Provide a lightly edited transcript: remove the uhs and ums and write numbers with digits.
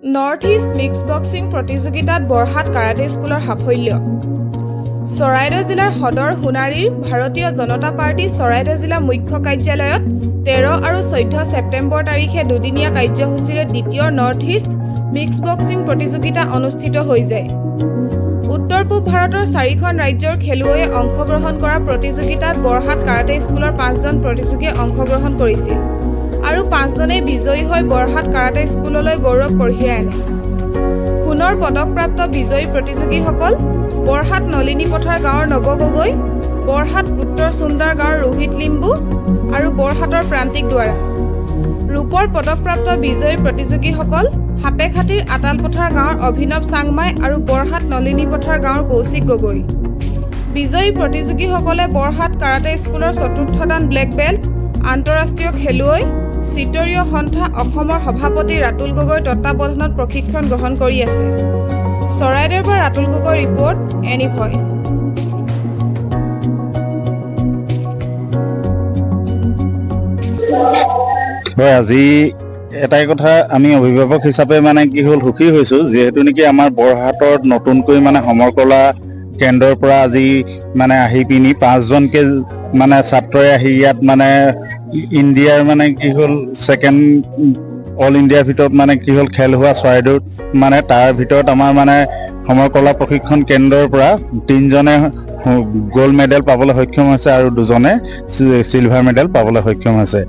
North east mix boxing প্ৰতিযোগিতাত Borhat karate স্কুলৰ সাফল্য। চৰাইদেউ জিলাৰ সদৰ সোণাৰীৰ ভাৰতীয় জনতা পাৰ্টি চৰাইদেউ জিলা মুখ্য কাৰ্যালয়ত 13 আৰু 14 ছেপ্টেম্বৰ তাৰিখে দুদিনীয়া কাৰ্যসূচীৰে দ্বিতীয় নৰ্থ ইষ্ট মিক্স বক্সিং প্ৰতিযোগিতা অনুষ্ঠিত হৈ যায়। উত্তৰ পূব ভাৰতৰ 4খন ৰাজ্যৰ খেলুৱৈয়ে অংশগ্ৰহণ কৰা প্ৰতিযোগিতাত বৰহাট কাৰাটে স্কুলৰ 5জন প্ৰতিযোগীয়ে অংশগ্ৰহণ কৰিছিল আৰু 5জনেই বিজয়ী হৈ বৰহাট কাৰাটে স্কুললৈ গৌৰৱ কঢ়িয়াই আনে। সোণৰ পদকপ্ৰাপ্ত বিজয়ী প্ৰতিযোগীসকল বৰহাট নলিনী পথাৰ গাঁৱৰ নৱ গগৈ, বৰহাট উত্তৰ সুন্দৰ গাঁৱৰ ৰোহিত লিম্বু আৰু বৰহাটৰ প্ৰান্তিক দুৱাৰা। ৰূপৰ পদকপ্ৰাপ্ত বিজয়ী প্ৰতিযোগীসকল হাপেখাটিৰ আতালপথাৰ গাঁৱৰ অভিনৱ চাংমাই আৰু বৰহাট নলিনী পথাৰ গাঁৱৰ কৌশিক গগৈ। বিজয়ী প্ৰতিযোগীসকলে বৰহাট কাৰাটে স্কুলৰ 4ৰ্থ দান ব্লেক বেল্ট, আন্তঃৰাষ্ট্ৰীয় খেলুৱৈ চিতৰীয় সন্থা অসমৰ সভাপতি ৰাতুল গগৈৰ তত্বাৱধানত প্ৰশিক্ষণ গ্ৰহণ কৰি আছে। চৰাইদেউৰ পৰা Ratul Gogoi report, any voice. হয়, আজি এটাই কথা আমি অভিভাৱক হিচাপে কি হ'ল সুখী হৈছোঁ, যিহেতু নেকি আমাৰ বৰহাটত নতুনকৈ সমৰকলা কেন্দ্ৰৰ পৰা আজি আহি পিনি 5জনকে ছাত্ৰই আহি ইয়াত ইণ্ডিয়াৰ কি হ'ল ছেকেণ্ড অল ইণ্ডিয়াৰ ভিতৰত কি হ'ল খেল হোৱা চৰাইদেউত তাৰ ভিতৰত আমাৰ সমৰকলা প্ৰশিক্ষণ কেন্দ্ৰৰ পৰা 3জনে গ'ল্ড মেডেল পাবলৈ সক্ষম হৈছে আৰু 2জনে চিলভাৰ মেডেল পাবলৈ সক্ষম হৈছে।